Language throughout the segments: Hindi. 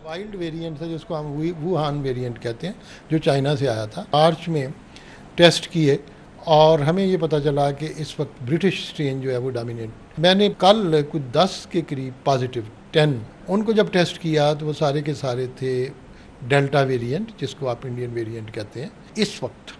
वाइल्ड वेरिएंट था जिसको हम वुहान वेरिएंट कहते हैं, जो चाइना से आया था। मार्च में टेस्ट किए और हमें ये पता चला कि इस वक्त ब्रिटिश स्ट्रेन जो है वो डोमिनेट। मैंने कल कुछ 10 के करीब पॉजिटिव 10 उनको जब टेस्ट किया तो वो सारे के सारे थे डेल्टा वेरिएंट, जिसको आप इंडियन वेरिएंट कहते हैं। इस वक्त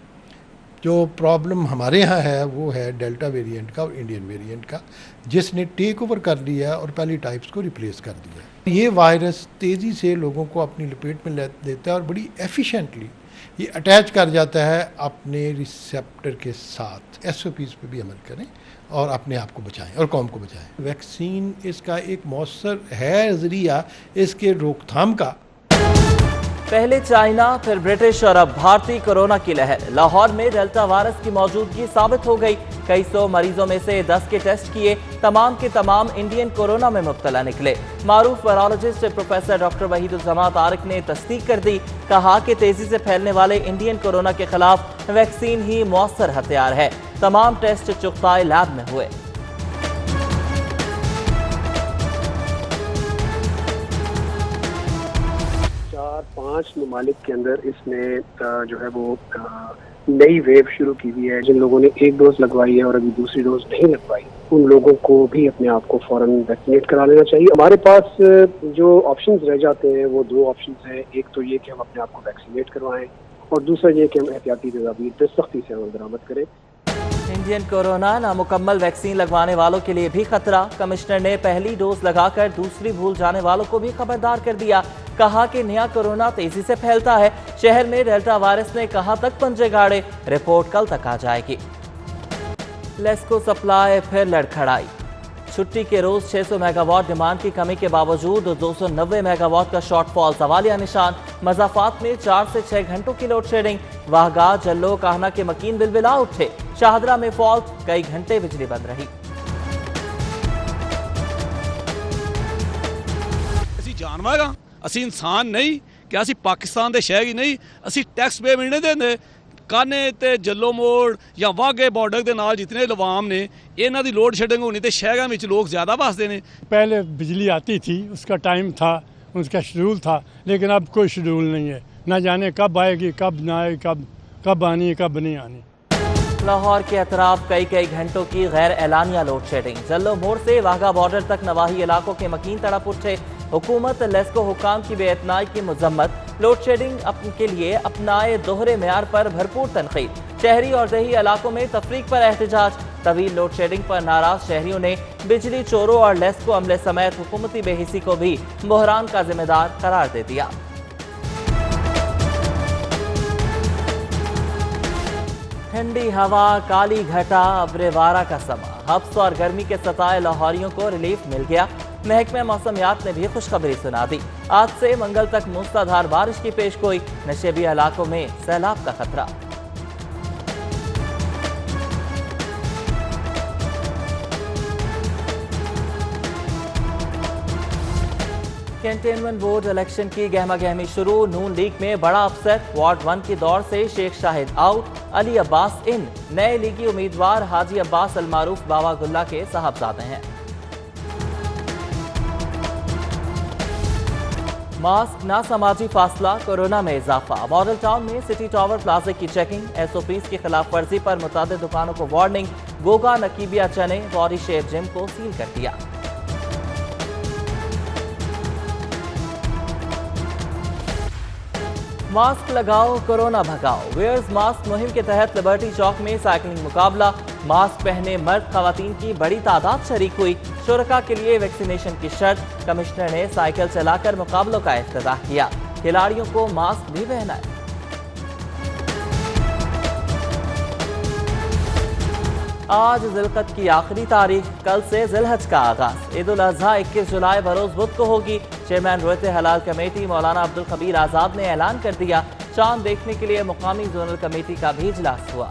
जो प्रॉब्लम हमारे यहाँ है वो है डेल्टा वेरिएंट का और इंडियन वेरिएंट का, जिसने टेक ओवर कर लिया और पहली टाइप्स को रिप्लेस कर दिया। ये वायरस तेज़ी से लोगों को अपनी लपेट में ले देता है और बड़ी एफिशिएंटली ये अटैच कर जाता है अपने रिसेप्टर के साथ। SOPs पे भी अमल करें और अपने आप को बचाएं और कौम को बचाएं। वैक्सीन इसका एक मौसर है ज़रिया इसके रोकथाम का। पहले चाइना, फिर ब्रिटिश और अब भारतीय कोरोना की लहर। लाहौर में डेल्टा वायरस की मौजूदगी साबित हो गई। कई सौ मरीजों में से 10 के टेस्ट किए, तमाम के तमाम इंडियन कोरोना में मुब्तला निकले। मारूफ वायरोलॉजिस्ट प्रोफेसर डॉक्टर वहीदुज्जमा तारिक ने तस्दीक कर दी। कहा कि तेजी से फैलने वाले इंडियन कोरोना के खिलाफ वैक्सीन ही मौसर हथियार है। तमाम टेस्ट चुगताई लैब में हुए। 4-5 ममालिक के अंदर इसने जो है वो नई वेव शुरू की हुई है। जिन लोगों ने एक डोज लगवाई है और अभी दूसरी डोज नहीं लगवाई, उन लोगों को भी अपने आप को फौरन वैक्सीनेट करा लेना चाहिए। हमारे पास जो ऑप्शंस रह जाते हैं वो 2 ऑप्शंस हैं। एक तो ये कि हम अपने आप को वैक्सीनेट करवाएं और दूसरा ये कि हम एहतियाती तदाबीर पे सख्ती से अमल दरामद करें। इंडियन कोरोना नामुकम्मल वैक्सीन लगवाने वालों के लिए भी खतरा। कमिश्नर ने पहली डोज लगाकर दूसरी भूल जाने वालों को भी खबरदार कर दिया। कहा कि नया कोरोना तेजी से फैलता है। शहर में डेल्टा वायरस ने कहां तक पंजे गाड़े, रिपोर्ट कल तक आ जाएगी। लेस्को सप्लाई फिर लड़खड़ाई। छुट्टी के रोज 600 मेगावाट डिमांड की कमी के बावजूद 290 मेगावाट का शॉर्टफॉल सवालिया निशान। मजाफात में 4 से 6 घंटों की लोड शेडिंग। वाहगा, जल्लो, काहना के मकीन बिलबिला उठे। शाहदरा में फॉल्ट, कई घंटे बिजली बंद रही। जानवर ਅਸੀਂ ਇਨਸਾਨ ਨਹੀਂ ਕਿ ਅਸੀਂ ਪਾਕਿਸਤਾਨ ਦੇ ਸ਼ਹਿਰ ਹੀ ਨਹੀਂ, ਅਸੀਂ ਟੈਕਸ ਪੇਮੈਂਟ ਨਹੀਂ ਦਿੰਦੇ। ਕਾਨੇ ਤੇ ਜੱਲੋ ਮੋੜ ਜਾਂ ਵਾਗੇ ਬਾਰਡਰ ਦੇ ਨਾਲ ਜਿਤਨੇ ਲਵਾਮ ਨੇ, ਇਹਨਾਂ ਦੀ ਲੋਡ ਸ਼ੈਡਿੰਗ ਹੋਣੀ ਤੇ ਸ਼ਹਿਰਾਂ ਵਿੱਚ ਲੋਕ ज़्यादा बसते हैं। पहले बिजली आती थी, उसका टाइम था, उसका शेड्यूल था, लेकिन अब कोई शेड्यूल नहीं है। ना जाने कब आएगी, कब ना आएगी, कब आनी है, कब नहीं आनी। लाहौर के अतराफ कई घंटों की गैर एलानिया लोड शेडिंग। जल्लो मोड़ से वाघा बॉर्डर तक नवाही इलाकों के मकीन तड़प उठे। हुकूमत लेस्को हुकाम की बेइतनाई की मजम्मत। लोड शेडिंग के लिए अपनाए दोहरे मेयार पर भरपूर तनकीद। शहरी और देही इलाकों में तफरीक पर एहतजाज। तवील लोड शेडिंग पर नाराज शहरियों ने बिजली चोरों और लेस्को अमले समेत हुकूमती बेहिसी को भी बहरान का जिम्मेदार करार दे दिया। ठंडी हवा, काली घटा, अब्रेवारा का समा। हब्स और गर्मी के सताए लाहौरियों को रिलीफ मिल गया। महकमा मौसमियात ने भी खुशखबरी सुना दी। आज से मंगल तक मूसलाधार बारिश की पेशगोई। नशेबी इलाकों में सैलाब का खतरा। कंटेनमेंट बोर्ड इलेक्शन की गहमा गहमी शुरू। नून लीग में बड़ा अपसेट। वार्ड 1 की दौड़ से शेख शाहिद आउट, अली अब्बास इन। नए लीगी उम्मीदवार हाजी अब्बास अलमारूफ बावागुल्ला के साहबजादे हैं। मास्क, ना समाजी फासला, कोरोना में इजाफा। मॉडल टाउन में सिटी टावर प्लाजा की चेकिंग। SOPs की खिलाफ वर्जी पर मुतादिद दुकानों को वार्निंग। गोगा, नकीबिया चने, बॉडी शेप जिम को सील कर दिया। मास्क लगाओ, कोरोना भगाओ। वेयर्स मास्क मुहिम के तहत लिबर्टी चौक में साइकिलिंग मुकाबला। मास्क पहने मर्द खवातीन की बड़ी तादाद शरीक हुई। शुरका के लिए वैक्सीनेशन की शर्त। कमिश्नर ने साइकिल चलाकर मुकाबलों का इफ्तिताह किया। खिलाड़ियों को मास्क भी पहनाए। आज जिलकत की आखिरी तारीख। कल से जिलहज का आगाज। ईद उल अजहा 21 जुलाई बरोज बुध को होगी। चेयरमैन रोयत हलाल कमेटी मौलाना अब्दुल खबीर आजाद ने ऐलान कर दिया। चांद देखने के लिए मुकामी जोनल कमेटी का भी इजलास हुआ।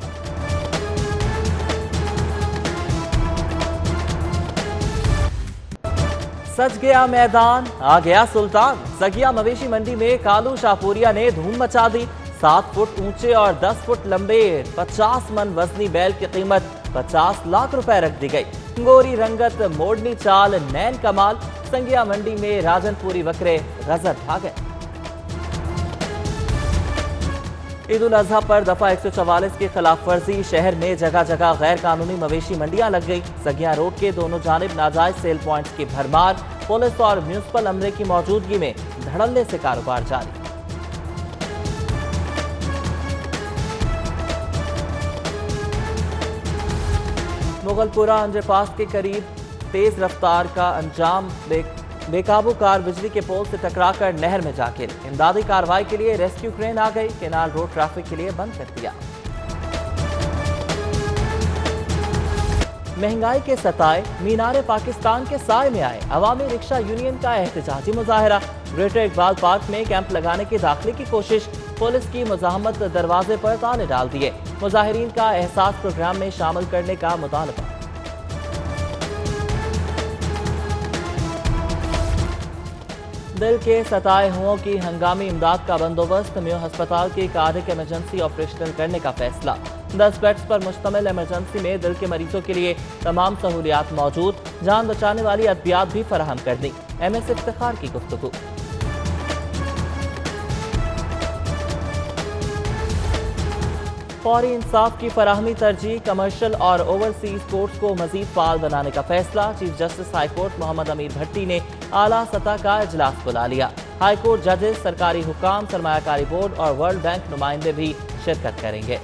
सज गया मैदान, आ गया सुल्तान। सगिया मवेशी मंडी में कालू शाहपुरिया ने धूम मचा दी। 7 फुट ऊंचे और 10 फुट लंबे 50 मन वजनी बैल की कीमत 50 लाख रुपए रख दी गई। गोरी रंगत, मोड़नी चाल, नैन कमाल। संगिया मंडी में राजनपुरी बकरे गजब भागे। ईद उल अजहा पर दफा 144 की खिलाफ वर्जी, शहर में जगह जगह गैर कानूनी मवेशी मंडियां लग गई। सगिया रोड के दोनों जानिब नाजायज सेल पॉइंट्स की भरमार, पुलिस और म्यूनिसिपल अमले की मौजूदगी में धड़ल्ले से कारोबार जारी। मुगलपुरा अंडरपास के करीब तेज रफ्तार का अंजाम बेकाबू कार बिजली के पोल से टकराकर नहर में जा गिरी। इमदादी कार्रवाई के लिए रेस्क्यू क्रेन आ गई, केनाल रोड ट्रैफिक के लिए बंद कर दिया। महंगाई के सताए, मीनारे पाकिस्तान के साए में आए, अवामी रिक्शा यूनियन का एहतजाजी मुजाहरा। ग्रेटर इकबाल पार्क में कैंप लगाने की दाखिले की कोशिश, पुलिस की मुजाहमत, दरवाजे पर ताले डाल दिए। मुजाहिरीन का एहसास प्रोग्राम में शामिल करने का मुतालबा। दिल के सताए हुओं की हंगामी इमदाद का बंदोबस्त, मेयो अस्पताल की कार्डिक इमरजेंसी ऑपरेशनल करने का फैसला। 10 बेड्स पर मुश्तमिल इमरजेंसी में दिल के मरीजों के लिए तमाम सहूलियात मौजूद, जान बचाने वाली अद्वियात भी फराहम कर दी। MS इफ्तिखार की गुफ्तगू। फौरी इंसाफ की फराहमी तरजीह, कमर्शियल और ओवरसीज कोर्ट्स को मजीद फाल बनाने का फैसला। Chief justice high court Mohammad Amir Bhatti ने आला सतह का इजलास बुला लिया। हाई कोर्ट जजेस, सरकारी हुकाम, सरमायाकारी बोर्ड और वर्ल्ड बैंक नुमाइंदे भी शिरकत करेंगे।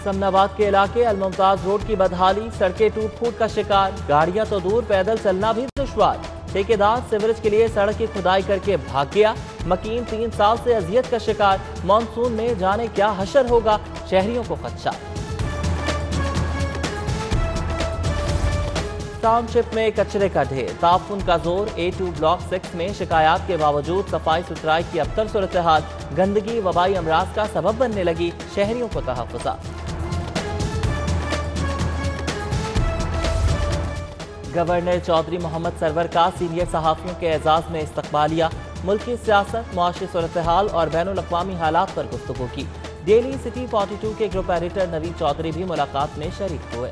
समनाबाद के इलाके अलमुमताज रोड की बदहाली, सड़कें टूट फूट का शिकार, गाड़ियां तो दूर, पैदल चलना भी दुश्वार। ठेकेदार सीवरेज के लिए सड़क की खुदाई करके भाग गया। मकीन 3 साल से अजियत का शिकार, मानसून में जाने क्या हशर होगा, शहरियों को खदशा। टाउनशिप में कचरे का ढेर, ताफुन का जोर। A2 ब्लॉक 6 में शिकायत के बावजूद सफाई सुथराई की अबतर सूरत हाल, गंदगी वबाई अमराज का सबब बनने लगी, शहरियों को तहफ्फुज़ात। गवर्नर चौधरी मोहम्मद सरवर का सीनियर सहाफ़ियों के एजाज में इस्तकबालिया, मुल्की सियासत, मुआशी सूरत हाल और बैनुल अक़वामी हालात पर गुफ्तगू की। डेली सिटी 42 के ग्रुप एडिटर नवीद चौधरी भी मुलाकात में शरीक हुए।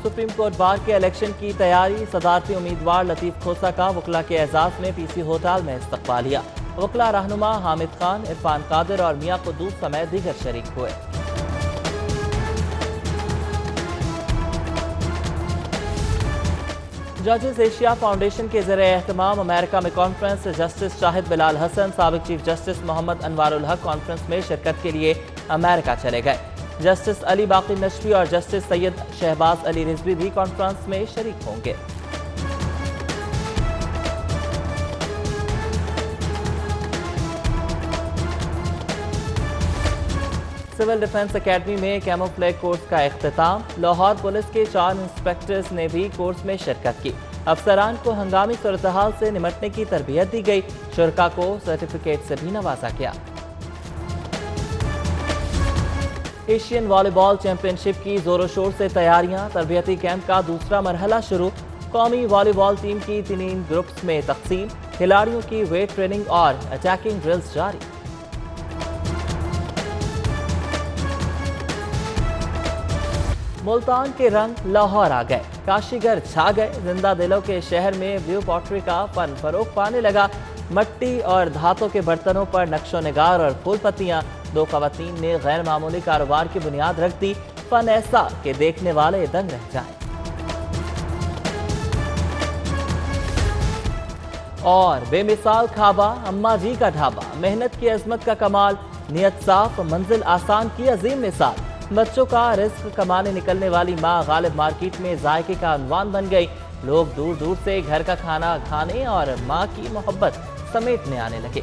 सुप्रीम कोर्ट बार के इलेक्शन की तैयारी, सदारती उम्मीदवार लतीफ खोसा का वकला के एजाज में PC होटल में इस्तकबालिया। वकला रहनुमा हामिद खान, इरफान कादिर और मियां कुद्दूस समेत दीगर शरीक हुए। जजेस एशिया फाउंडेशन के ज़रिए एहतमाम अमेरिका में कॉन्फ्रेंस, जस्टिस शाहिद बिलाल हसन, साबिक चीफ जस्टिस मोहम्मद अनवारुल हक कॉन्फ्रेंस में शिरकत के लिए अमेरिका चले गए। जस्टिस अली बाकी नशवी और जस्टिस सैयद शहबाज अली रिजवी भी कॉन्फ्रेंस में शरीक होंगे। सिविल डिफेंस एकेडमी में कैमोफ्लेज कोर्स का इख्तिताम, लाहौर पुलिस के 4 इंस्पेक्टर्स ने भी कोर्स में शिरकत की। अफसरान को हंगामी सूरत-ए-हाल से निमटने की तरबियत दी गई, शुरका को सर्टिफिकेट से भी नवाजा गया। एशियन वॉलीबॉल चैंपियनशिप की जोरों शोर से तैयारियां, तरबियती कैंप का दूसरा मरहला शुरू। कौमी वॉलीबॉल टीम की 3 ग्रुप्स में तकसीम, खिलाड़ियों की वेट ट्रेनिंग और अटैकिंग ड्रिल्स जारी। मुल्तान के रंग लाहौर आ गए, काशीगर छा गए। जिंदा दिलों के शहर में ब्लू पॉटरी का फन फरोग पाने लगा। मट्टी और धातों के बर्तनों पर नक्शो निगार और फूल पत्तियां। 2 खवातीन ने गैर मामूली कारोबार की बुनियाद रख दी। फन ऐसा कि देखने वाले दंग रह जाएं। और बेमिसाल खाबा, अम्मा जी का ढाबा, मेहनत की अजमत का कमाल, नियत साफ, मंजिल आसान की अजीम मिसाल। बच्चों का रिस्क कमाने निकलने वाली माँ गालिब मार्केट में जायके का अनवान बन गई। लोग दूर दूर से घर का खाना खाने और माँ की मोहब्बत समेटने आने लगे।